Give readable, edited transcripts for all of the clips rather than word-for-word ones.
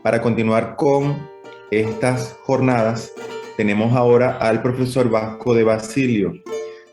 Para continuar con estas jornadas, tenemos ahora al profesor Vasco de Basilio.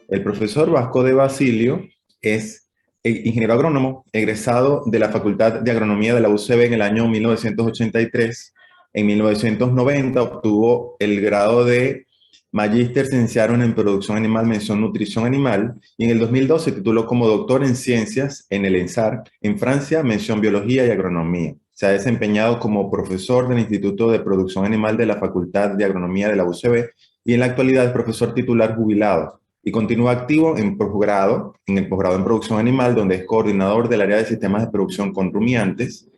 El profesor Vasco de Basilio es ingeniero agrónomo, egresado de la Facultad de Agronomía de la UCB en el año 1983. En 1990 obtuvo el grado de Magíster Cienciarum en Producción Animal, mención Nutrición Animal, y en el 2012 se tituló como doctor en Ciencias en el ENSAR, en Francia, mención Biología y Agronomía. Se ha desempeñado como profesor del Instituto de Producción Animal de la Facultad de Agronomía de la UCB y en la actualidad es profesor titular jubilado y continúa activo en posgrado, en el posgrado en producción animal, donde es coordinador del área de sistemas de producción con rumiantes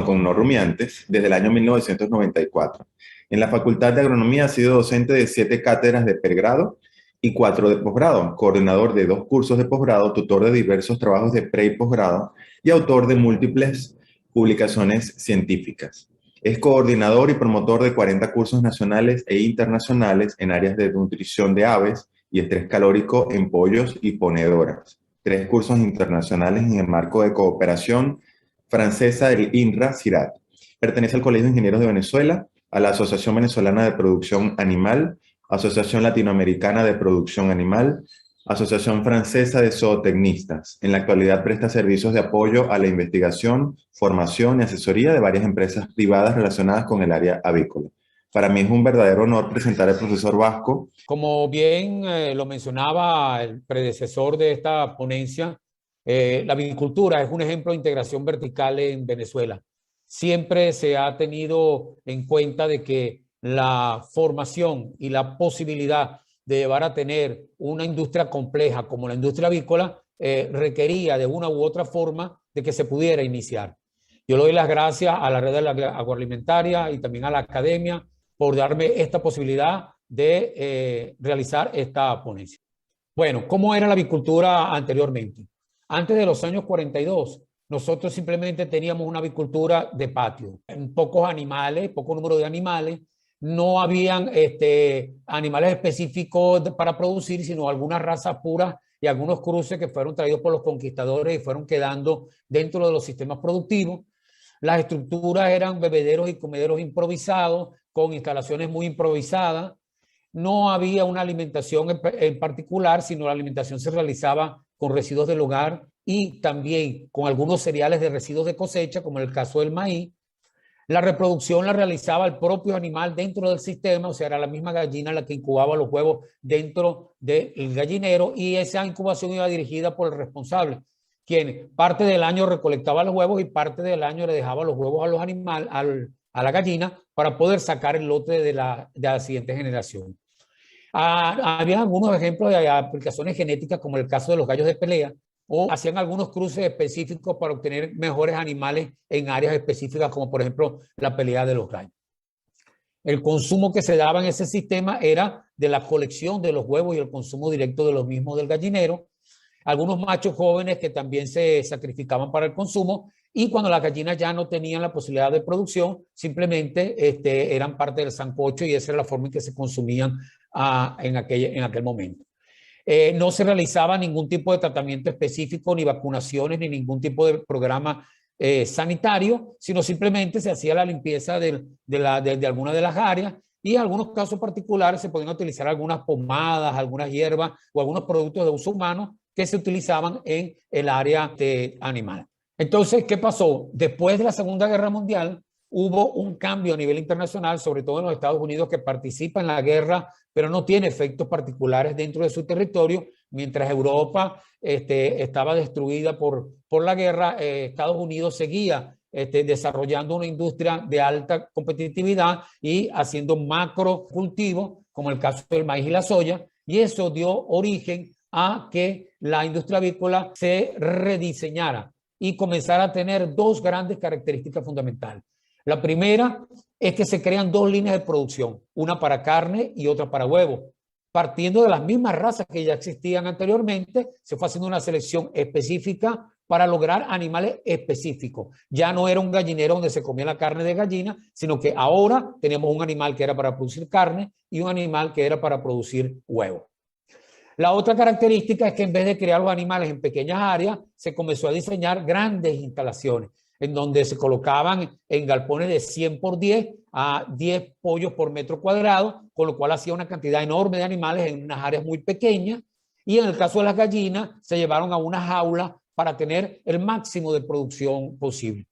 con no rumiantes, desde el año 1994. En la Facultad de Agronomía ha sido docente de 7 cátedras de pregrado y 4 de posgrado, coordinador de 2 cursos de posgrado, tutor de diversos trabajos de pre y posgrado y autor de múltiples publicaciones científicas. Es coordinador y promotor de 40 cursos nacionales e internacionales en áreas de nutrición de aves y estrés calórico en pollos y ponedoras. 3 cursos internacionales en el marco de cooperación francesa del INRA-CIRAT. Pertenece al Colegio de Ingenieros de Venezuela, a la Asociación Venezolana de Producción Animal, Asociación Latinoamericana de Producción Animal, Asociación Francesa de Zootecnistas. En la actualidad presta servicios de apoyo a la investigación, formación y asesoría de varias empresas privadas relacionadas con el área avícola. Para mí es un verdadero honor presentar al profesor Vasco. Como bien lo mencionaba el predecesor de esta ponencia, la avicultura es un ejemplo de integración vertical en Venezuela. Siempre se ha tenido en cuenta de que la formación y la posibilidad de llevar a tener una industria compleja como la industria avícola requería de una u otra forma de que se pudiera iniciar. Yo le doy las gracias a la red agroalimentaria y también a la academia por darme esta posibilidad de realizar esta ponencia. Bueno, ¿cómo era la avicultura anteriormente? Antes de los años 42, nosotros simplemente teníamos una avicultura de patio, pocos animales, poco número de animales, no habían animales específicos para producir, sino algunas razas puras y algunos cruces que fueron traídos por los conquistadores y fueron quedando dentro de los sistemas productivos. Las estructuras eran bebederos y comederos improvisados, con instalaciones muy improvisadas. No había una alimentación en particular, sino la alimentación se realizaba con residuos del hogar y también con algunos cereales de residuos de cosecha, como en el caso del maíz. La reproducción la realizaba el propio animal dentro del sistema, o sea, era la misma gallina la que incubaba los huevos dentro del gallinero y esa incubación iba dirigida por el responsable, quien parte del año recolectaba los huevos y parte del año le dejaba los huevos a los animales, a la gallina, para poder sacar el lote de la siguiente generación. Había algunos ejemplos de aplicaciones genéticas, como el caso de los gallos de pelea, o hacían algunos cruces específicos para obtener mejores animales en áreas específicas, como por ejemplo la pelea de los gallos. El consumo que se daba en ese sistema era de la colección de los huevos y el consumo directo de los mismos del gallinero. Algunos machos jóvenes que también se sacrificaban para el consumo, y cuando las gallinas ya no tenían la posibilidad de producción, simplemente eran parte del sancocho y esa era la forma en que se consumían en aquel momento. No se realizaba ningún tipo de tratamiento específico, ni vacunaciones, ni ningún tipo de programa sanitario, sino simplemente se hacía la limpieza de algunas de las áreas, y en algunos casos particulares se podían utilizar algunas pomadas, algunas hierbas o algunos productos de uso humano que se utilizaban en el área animal. Entonces, ¿qué pasó? Después de la Segunda Guerra Mundial, hubo un cambio a nivel internacional, sobre todo en los Estados Unidos, que participa en la guerra, pero no tiene efectos particulares dentro de su territorio. Mientras Europa estaba destruida por la guerra, Estados Unidos seguía desarrollando una industria de alta competitividad y haciendo macro cultivos, como el caso del maíz y la soya, y eso dio origen a que la industria avícola se rediseñara y comenzara a tener 2 grandes características fundamentales. La primera es que se crean 2 líneas de producción, una para carne y otra para huevo. Partiendo de las mismas razas que ya existían anteriormente, se fue haciendo una selección específica para lograr animales específicos. Ya no era un gallinero donde se comía la carne de gallina, sino que ahora tenemos un animal que era para producir carne y un animal que era para producir huevo. La otra característica es que en vez de crear los animales en pequeñas áreas, se comenzó a diseñar grandes instalaciones. en donde se colocaban en galpones de 100 por 10 a 10 pollos por metro cuadrado, con lo cual hacía una cantidad enorme de animales en unas áreas muy pequeñas. Y en el caso de las gallinas, se llevaron a una jaula para tener el máximo de producción posible.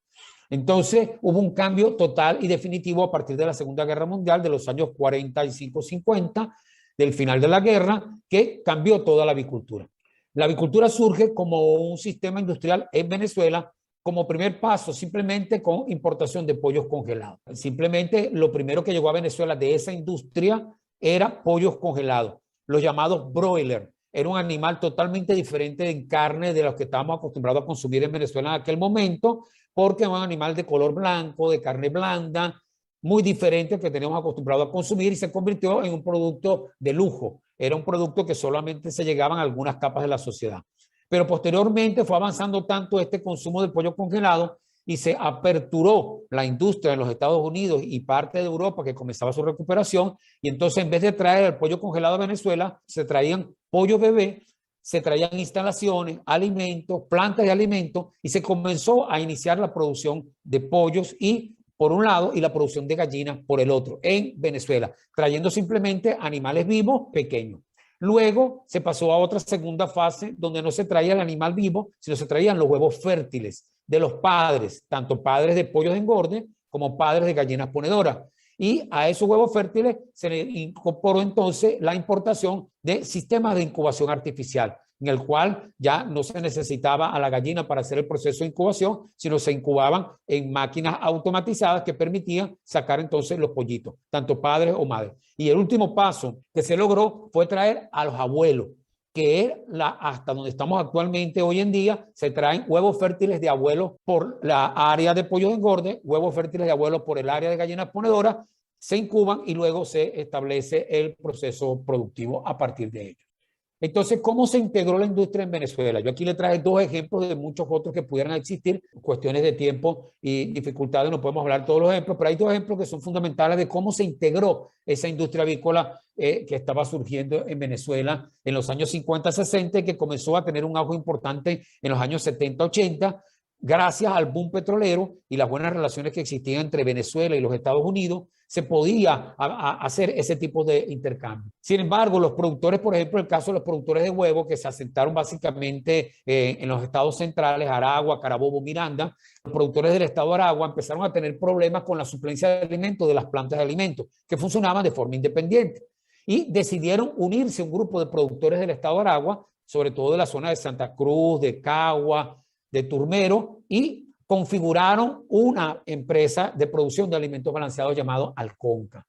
Entonces, hubo un cambio total y definitivo a partir de la Segunda Guerra Mundial, de los años 45-50, del final de la guerra, que cambió toda la avicultura. La avicultura surge como un sistema industrial en Venezuela, como primer paso, simplemente con importación de pollos congelados. Simplemente lo primero que llegó a Venezuela de esa industria era pollos congelados, los llamados broiler. Era un animal totalmente diferente en carne de los que estábamos acostumbrados a consumir en Venezuela en aquel momento, porque era un animal de color blanco, de carne blanda, muy diferente al que teníamos acostumbrado a consumir, y se convirtió en un producto de lujo. Era un producto que solamente se llegaban a algunas capas de la sociedad. Pero posteriormente fue avanzando tanto este consumo del pollo congelado y se aperturó la industria en los Estados Unidos y parte de Europa, que comenzaba su recuperación, y entonces en vez de traer el pollo congelado a Venezuela, se traían pollo bebé, se traían instalaciones, alimentos, plantas de alimentos, y se comenzó a iniciar la producción de pollos y por un lado y la producción de gallinas por el otro en Venezuela, trayendo simplemente animales vivos pequeños. Luego se pasó a otra segunda fase donde no se traía el animal vivo, sino se traían los huevos fértiles de los padres, tanto padres de pollos de engorde como padres de gallinas ponedoras. Y a esos huevos fértiles se le incorporó entonces la importación de sistemas de incubación artificial, en el cual ya no se necesitaba a la gallina para hacer el proceso de incubación, sino se incubaban en máquinas automatizadas que permitían sacar entonces los pollitos, tanto padres o madres. Y el último paso que se logró fue traer a los abuelos, que es hasta donde estamos actualmente hoy en día. Se traen huevos fértiles de abuelos por la área de pollos de engorde, huevos fértiles de abuelos por el área de gallinas ponedoras, se incuban y luego se establece el proceso productivo a partir de ello. Entonces, ¿cómo se integró la industria en Venezuela? Yo aquí le traje dos ejemplos de muchos otros que pudieran existir. Cuestiones de tiempo y dificultades, no podemos hablar todos los ejemplos, pero hay dos ejemplos que son fundamentales de cómo se integró esa industria avícola que estaba surgiendo en Venezuela en los años 50-60 y que comenzó a tener un auge importante en los años 70-80, gracias al boom petrolero y las buenas relaciones que existían entre Venezuela y los Estados Unidos. Se podía hacer ese tipo de intercambio. Sin embargo, los productores, por ejemplo, el caso de los productores de huevos que se asentaron básicamente en los estados centrales, Aragua, Carabobo, Miranda, los productores del estado de Aragua empezaron a tener problemas con la suplencia de alimentos de las plantas de alimentos, que funcionaban de forma independiente. Y decidieron unirse a un grupo de productores del estado de Aragua, sobre todo de la zona de Santa Cruz, de Cagua, de Turmero, y configuraron una empresa de producción de alimentos balanceados llamado Alconca.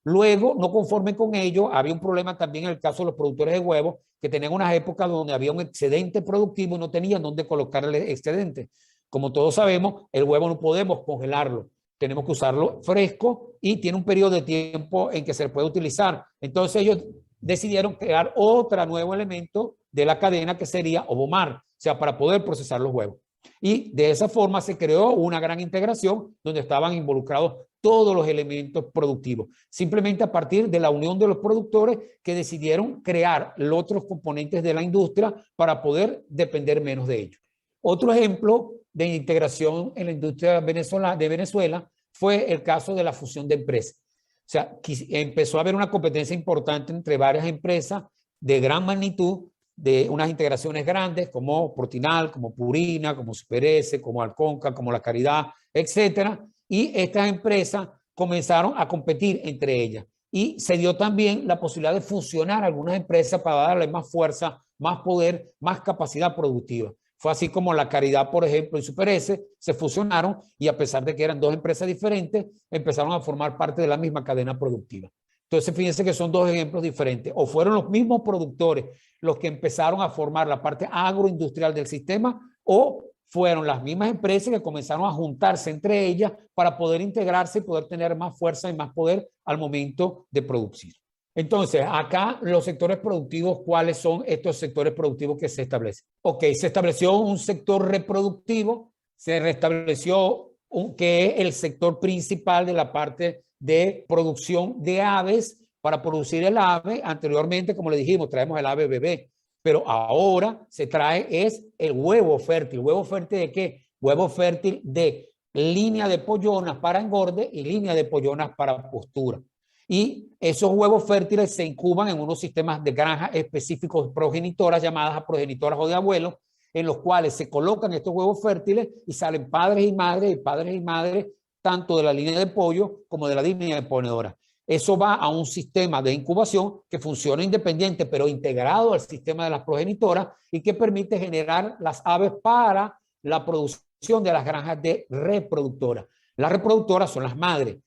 Luego, no conforme con ello, había un problema también en el caso de los productores de huevos, que tenían unas épocas donde había un excedente productivo y no tenían dónde colocar el excedente. Como todos sabemos, el huevo no podemos congelarlo, tenemos que usarlo fresco y tiene un periodo de tiempo en que se puede utilizar. Entonces ellos decidieron crear otro nuevo elemento de la cadena que sería ovomar, o sea, para poder procesar los huevos. Y de esa forma se creó una gran integración donde estaban involucrados todos los elementos productivos, simplemente a partir de la unión de los productores que decidieron crear los otros componentes de la industria para poder depender menos de ellos. Otro ejemplo de integración en la industria de Venezuela fue el caso de la fusión de empresas. O sea, empezó a haber una competencia importante entre varias empresas de gran magnitud, de unas integraciones grandes como Protinal, como Purina, como Super S, como Alconca, como La Caridad, etcétera. Y estas empresas comenzaron a competir entre ellas. Y se dio también la posibilidad de fusionar algunas empresas para darle más fuerza, más poder, más capacidad productiva. Fue así como La Caridad, por ejemplo, y Super S se fusionaron y a pesar de que eran dos empresas diferentes, empezaron a formar parte de la misma cadena productiva. Entonces, fíjense que son dos ejemplos diferentes. O fueron los mismos productores los que empezaron a formar la parte agroindustrial del sistema, o fueron las mismas empresas que comenzaron a juntarse entre ellas para poder integrarse y poder tener más fuerza y más poder al momento de producir. Entonces, acá los sectores productivos, ¿cuáles son estos sectores productivos que se establecen? Ok, se estableció un sector reproductivo, se restableció que es el sector principal de la parte de producción de aves para producir el ave. Anteriormente, como le dijimos, traemos el ave bebé, pero ahora se trae es el huevo fértil. ¿Huevo fértil de qué? huevo fértil de línea de pollonas para engorde y línea de pollonas para postura. Y esos huevos fértiles se incuban en unos sistemas de granja específicos progenitoras llamadas progenitoras o de abuelos, en los cuales se colocan estos huevos fértiles y salen padres y madres, tanto de la línea de pollo como de la línea de ponedora. Eso va a un sistema de incubación que funciona independiente, pero integrado al sistema de las progenitoras y que permite generar las aves para la producción de las granjas de reproductoras. Las reproductoras son las madres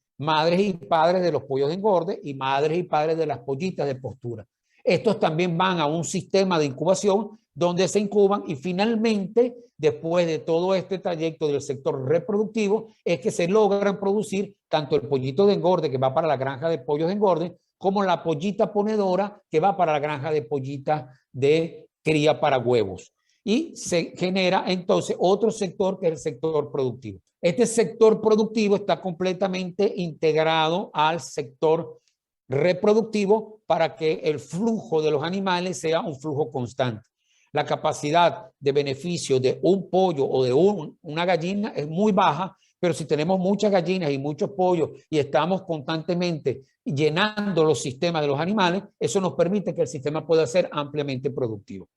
y padres de los pollos de engorde y madres y padres de las pollitas de postura. Estos también van a un sistema de incubación donde se incuban y finalmente, después de todo este trayecto del sector reproductivo, es que se logran producir tanto el pollito de engorde que va para la granja de pollos de engorde, como la pollita ponedora que va para la granja de pollitas de cría para huevos. Y se genera entonces otro sector que es el sector productivo. Este sector productivo está completamente integrado al sector reproductivo para que el flujo de los animales sea un flujo constante. La capacidad de beneficio de un pollo o de una gallina es muy baja, pero si tenemos muchas gallinas y muchos pollos y estamos constantemente llenando los sistemas de los animales, eso nos permite que el sistema pueda ser ampliamente productivo.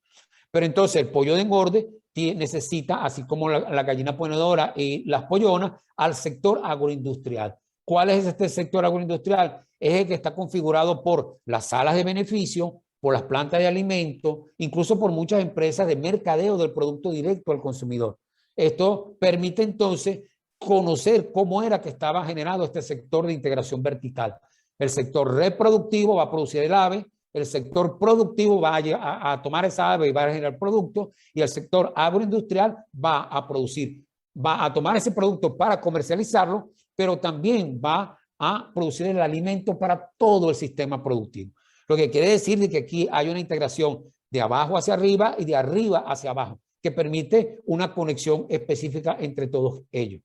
Pero entonces el pollo de engorde necesita, así como la gallina ponedora y las pollonas, al sector agroindustrial. ¿Cuál es este sector agroindustrial? Es el que está configurado por las salas de beneficio, por las plantas de alimento, incluso por muchas empresas de mercadeo del producto directo al consumidor. Esto permite entonces conocer cómo era que estaba generado este sector de integración vertical. El sector reproductivo va a producir el ave, el sector productivo va a tomar esa ave y va a generar producto, y el sector agroindustrial va a tomar ese producto para comercializarlo, pero también va a producir el alimento para todo el sistema productivo. Lo que quiere decir que aquí hay una integración de abajo hacia arriba y de arriba hacia abajo, que permite una conexión específica entre todos ellos.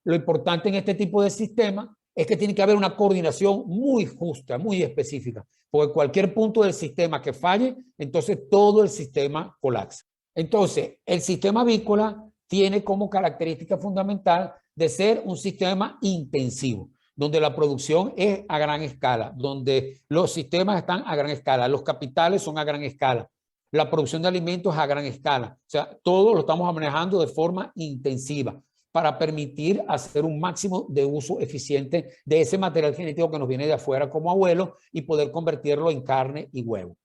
Lo importante en este tipo de sistema es que tiene que haber una coordinación muy justa, muy específica, porque cualquier punto del sistema que falle, entonces todo el sistema colapsa. Entonces, el sistema avícola tiene como característica fundamental de ser un sistema intensivo, donde la producción es a gran escala, donde los sistemas están a gran escala, los capitales son a gran escala, la producción de alimentos es a gran escala. O sea, todo lo estamos manejando de forma intensiva para permitir hacer un máximo de uso eficiente de ese material genético que nos viene de afuera como abuelo y poder convertirlo en carne y huevo.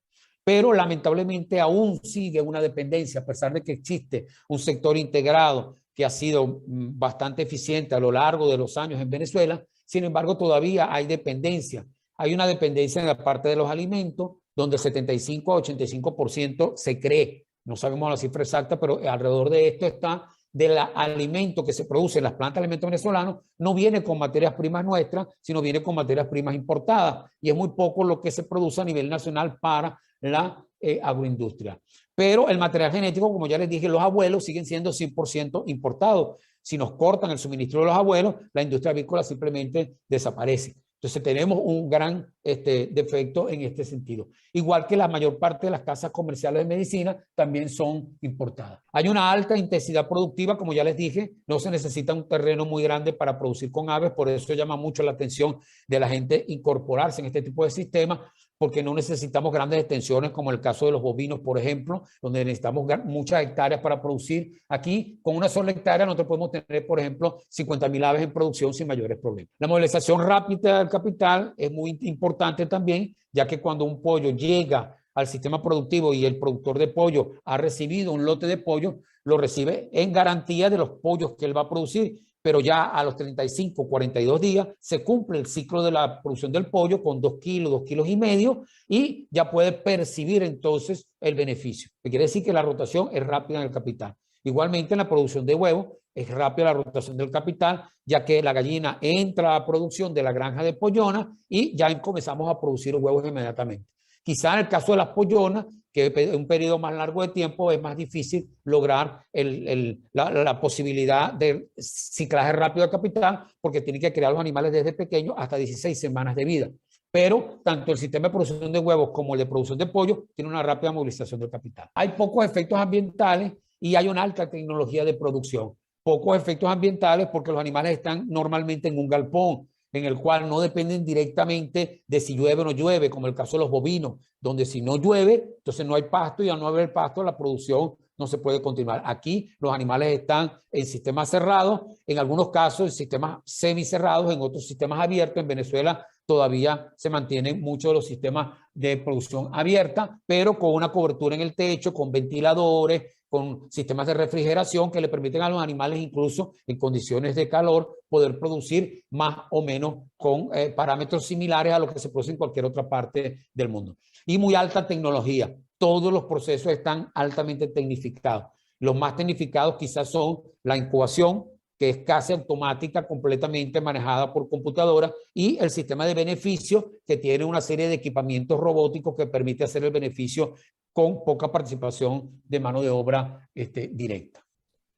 Pero lamentablemente aún sigue una dependencia, a pesar de que existe un sector integrado que ha sido bastante eficiente a lo largo de los años en Venezuela. Sin embargo, todavía hay dependencia. Hay una dependencia en la parte de los alimentos, donde el 75 a 85% se cree, no sabemos la cifra exacta, pero alrededor de esto está, del alimento que se produce en las plantas de alimentos venezolanos, no viene con materias primas nuestras, sino viene con materias primas importadas. Y es muy poco lo que se produce a nivel nacional para la agroindustria. Pero el material genético, como ya les dije, los abuelos siguen siendo 100% importados. Si nos cortan el suministro de los abuelos, la industria avícola simplemente desaparece. Entonces tenemos un gran defecto en este sentido. Igual que la mayor parte de las casas comerciales de medicina también son importadas. Hay una alta intensidad productiva, como ya les dije, no se necesita un terreno muy grande para producir con aves, por eso llama mucho la atención de la gente incorporarse en este tipo de sistemas, porque no necesitamos grandes extensiones como el caso de los bovinos, por ejemplo, donde necesitamos muchas hectáreas para producir. Aquí, con una sola hectárea, nosotros podemos tener, por ejemplo, 50.000 aves en producción sin mayores problemas. La movilización rápida del capital es muy importante también, ya que cuando un pollo llega al sistema productivo y el productor de pollo ha recibido un lote de pollo, lo recibe en garantía de los pollos que él va a producir, pero ya a los 35, 42 días se cumple el ciclo de la producción del pollo con 2 kilos, 2 kilos y medio, y ya puede percibir entonces el beneficio. Que quiere decir que la rotación es rápida en el capital. Igualmente en la producción de huevos es rápida la rotación del capital, ya que la gallina entra a producción de la granja de pollona y ya comenzamos a producir los huevos inmediatamente. Quizá en el caso de las pollonas, que en un periodo más largo de tiempo es más difícil lograr la posibilidad de ciclaje rápido de capital, porque tiene que crear los animales desde pequeños hasta 16 semanas de vida. Pero tanto el sistema de producción de huevos como el de producción de pollo tiene una rápida movilización del capital. Hay pocos efectos ambientales y hay una alta tecnología de producción. pocos efectos ambientales porque los animales están normalmente en un galpón, en el cual no dependen directamente de si llueve o no llueve, como el caso de los bovinos, donde si no llueve, entonces no hay pasto y al no haber pasto, la producción no se puede continuar. Aquí los animales están en sistemas cerrados, en algunos casos en sistemas semicerrados, en otros sistemas abiertos. En Venezuela todavía se mantienen muchos de los sistemas de producción abierta, pero con una cobertura en el techo, con ventiladores, con sistemas de refrigeración que le permiten a los animales, incluso en condiciones de calor, poder producir más o menos con parámetros similares a lo que se produce en cualquier otra parte del mundo. Y muy alta tecnología. Todos los procesos están altamente tecnificados. Los más tecnificados quizás son la incubación, que es casi automática, completamente manejada por computadora, y el sistema de beneficio, que tiene una serie de equipamientos robóticos que permite hacer el beneficio con poca participación de mano de obra directa.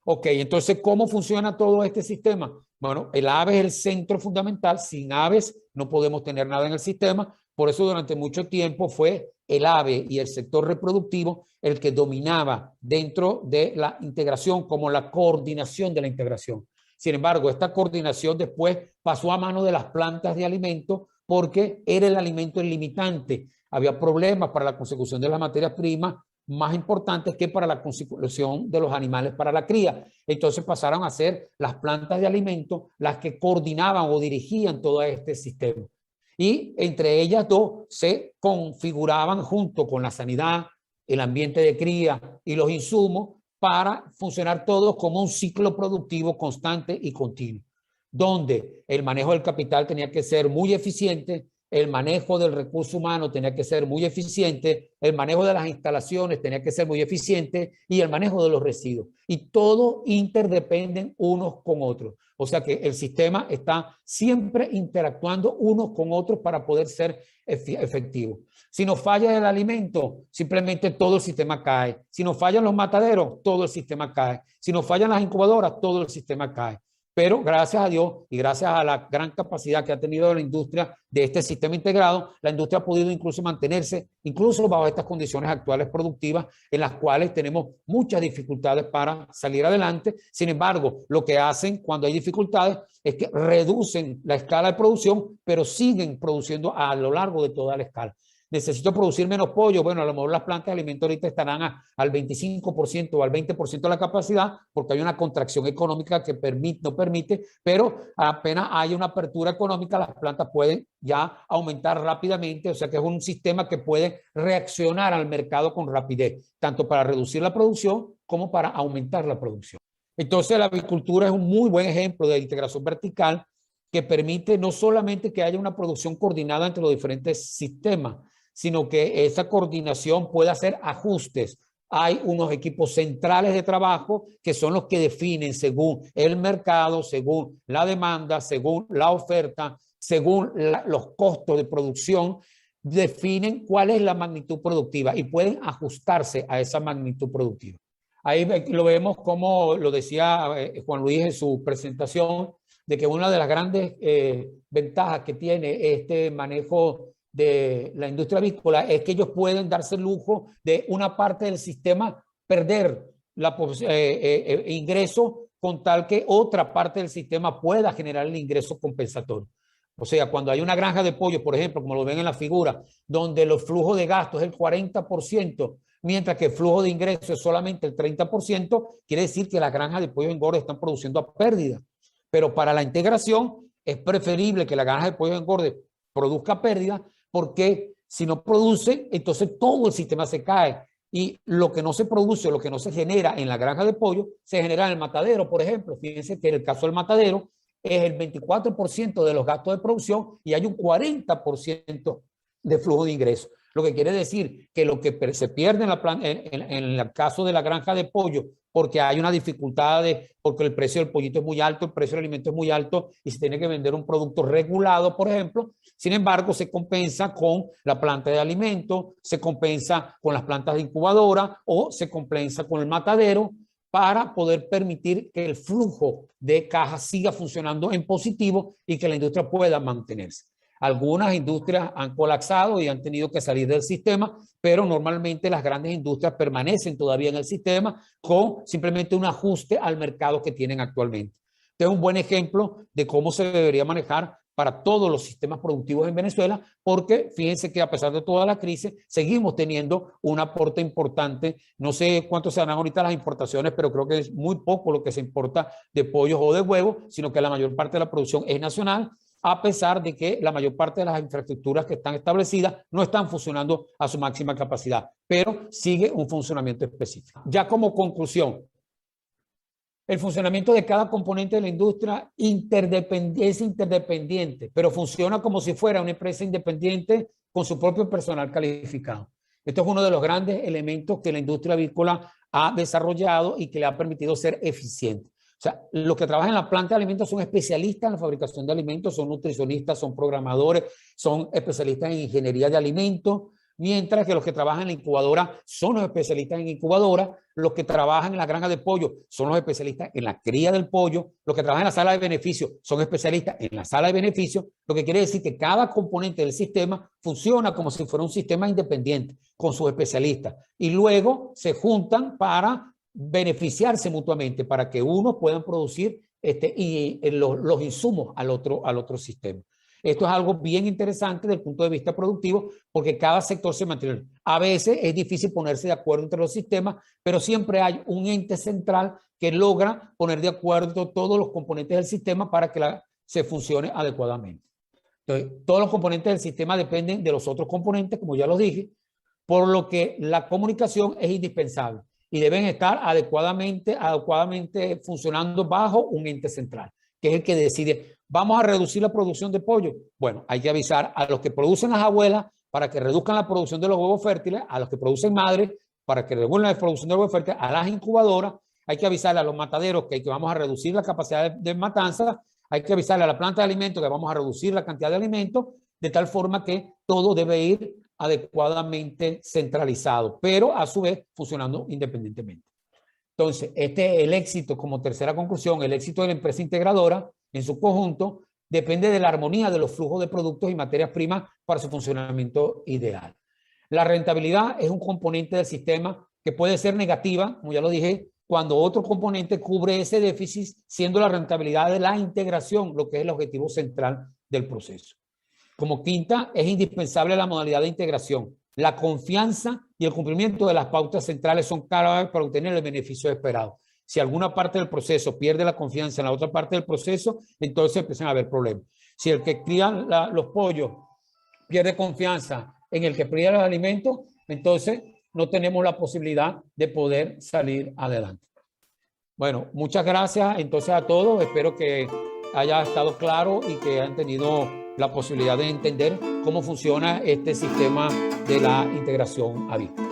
Ok, entonces, ¿cómo funciona todo este sistema? Bueno, el ave es el centro fundamental. Sin aves no podemos tener nada en el sistema. Por eso durante mucho tiempo fue el ave y el sector reproductivo el que dominaba dentro de la integración, como la coordinación de la integración. Sin embargo, esta coordinación después pasó a manos de las plantas de alimento porque era el alimento el limitante. Había problemas para la consecución de las materias primas más importantes que para la consecución de los animales para la cría. Entonces pasaron a ser las plantas de alimento las que coordinaban o dirigían todo este sistema. Y entre ellas dos se configuraban junto con la sanidad, el ambiente de cría y los insumos para funcionar todos como un ciclo productivo constante y continuo, donde el manejo del capital tenía que ser muy eficiente, el manejo del recurso humano tenía que ser muy eficiente, el manejo de las instalaciones tenía que ser muy eficiente y el manejo de los residuos. Y todos interdependen unos con otros. O sea que el sistema está siempre interactuando unos con otros para poder ser efectivo. Si nos falla el alimento, simplemente todo el sistema cae. Si nos fallan los mataderos, todo el sistema cae. Si nos fallan las incubadoras, todo el sistema cae. Pero gracias a Dios y gracias a la gran capacidad que ha tenido la industria de este sistema integrado, la industria ha podido incluso mantenerse, incluso bajo estas condiciones actuales productivas, en las cuales tenemos muchas dificultades para salir adelante. Sin embargo, lo que hacen cuando hay dificultades es que reducen la escala de producción, pero siguen produciendo a lo largo de toda la escala. Necesito producir menos pollo. Bueno, a lo mejor las plantas de alimento ahorita estarán al 25% o al 20% de la capacidad porque hay una contracción económica que no permite, pero apenas hay una apertura económica, las plantas pueden ya aumentar rápidamente. O sea que es un sistema que puede reaccionar al mercado con rapidez, tanto para reducir la producción como para aumentar la producción. Entonces, la avicultura es un muy buen ejemplo de integración vertical que permite no solamente que haya una producción coordinada entre los diferentes sistemas, sino que esa coordinación pueda hacer ajustes. Hay unos equipos centrales de trabajo que son los que definen según el mercado, según la demanda, según la oferta, según los costos de producción, definen cuál es la magnitud productiva y pueden ajustarse a esa magnitud productiva. Ahí lo vemos como lo decía Juan Luis en su presentación, de que una de las grandes ventajas que tiene este manejo de la industria avícola es que ellos pueden darse el lujo de una parte del sistema perder ingreso con tal que otra parte del sistema pueda generar el ingreso compensatorio. O sea, cuando hay una granja de pollo, por ejemplo, como lo ven en la figura, donde los flujos de gastos es el 40%, mientras que el flujo de ingresos es solamente el 30%, quiere decir que las granjas de pollo engorde están produciendo a pérdida. Pero para la integración es preferible que la granja de pollo engorde produzca pérdida, porque si no produce, entonces todo el sistema se cae. Y lo que no se produce, lo que no se genera en la granja de pollo, se genera en el matadero, por ejemplo. Fíjense que en el caso del matadero es el 24% de los gastos de producción y hay un 40% de flujo de ingresos. Lo que quiere decir que lo que se pierde en el caso de la granja de pollo, porque hay una dificultad porque el precio del pollito es muy alto, el precio del alimento es muy alto y se tiene que vender un producto regulado, por ejemplo. Sin embargo, se compensa con la planta de alimento, se compensa con las plantas de incubadora o se compensa con el matadero para poder permitir que el flujo de caja siga funcionando en positivo y que la industria pueda mantenerse. Algunas industrias han colapsado y han tenido que salir del sistema, pero normalmente las grandes industrias permanecen todavía en el sistema con simplemente un ajuste al mercado que tienen actualmente. Este es un buen ejemplo de cómo se debería manejar para todos los sistemas productivos en Venezuela, porque fíjense que a pesar de toda la crisis, seguimos teniendo un aporte importante. No sé cuánto se dan ahorita las importaciones, pero creo que es muy poco lo que se importa de pollos o de huevos, sino que la mayor parte de la producción es nacional, a pesar de que la mayor parte de las infraestructuras que están establecidas no están funcionando a su máxima capacidad, pero sigue un funcionamiento específico. Ya como conclusión, el funcionamiento de cada componente de la industria es interdependiente, pero funciona como si fuera una empresa independiente con su propio personal calificado. Esto es uno de los grandes elementos que la industria avícola ha desarrollado y que le ha permitido ser eficiente. O sea, los que trabajan en la planta de alimentos son especialistas en la fabricación de alimentos, son nutricionistas, son programadores, son especialistas en ingeniería de alimentos, mientras que los que trabajan en la incubadora son los especialistas en incubadora, los que trabajan en la granja de pollo son los especialistas en la cría del pollo, los que trabajan en la sala de beneficio son especialistas en la sala de beneficio, lo que quiere decir que cada componente del sistema funciona como si fuera un sistema independiente con sus especialistas y luego se juntan para beneficiarse mutuamente, para que unos puedan producir los insumos al otro sistema. Esto es algo bien interesante desde el punto de vista productivo porque cada sector se mantiene. A veces es difícil ponerse de acuerdo entre los sistemas, pero siempre hay un ente central que logra poner de acuerdo todos los componentes del sistema para que se funcione adecuadamente. Entonces, todos los componentes del sistema dependen de los otros componentes, como ya los dije, por lo que la comunicación es indispensable y deben estar adecuadamente funcionando bajo un ente central, que es el que decide, vamos a reducir la producción de pollo. Bueno, hay que avisar a los que producen las abuelas para que reduzcan la producción de los huevos fértiles, a los que producen madres para que reduzcan la producción de huevos fértiles, a las incubadoras, hay que avisarle a los mataderos que vamos a reducir la capacidad de matanza, hay que avisarle a la planta de alimentos que vamos a reducir la cantidad de alimentos, de tal forma que todo debe ir adecuadamente centralizado, pero a su vez funcionando independientemente. Entonces, el éxito, como tercera conclusión, el éxito de la empresa integradora en su conjunto depende de la armonía de los flujos de productos y materias primas para su funcionamiento ideal. La rentabilidad es un componente del sistema que puede ser negativa, como ya lo dije, cuando otro componente cubre ese déficit, siendo la rentabilidad de la integración lo que es el objetivo central del proceso. Como quinta, es indispensable la modalidad de integración. La confianza y el cumplimiento de las pautas centrales son claves para obtener el beneficio esperado. Si alguna parte del proceso pierde la confianza en la otra parte del proceso, entonces empiezan a haber problemas. Si el que cría los pollos pierde confianza en el que cría los alimentos, entonces no tenemos la posibilidad de poder salir adelante. Bueno, muchas gracias entonces a todos. Espero que haya estado claro y que hayan tenido la posibilidad de entender cómo funciona este sistema de la integración avícola.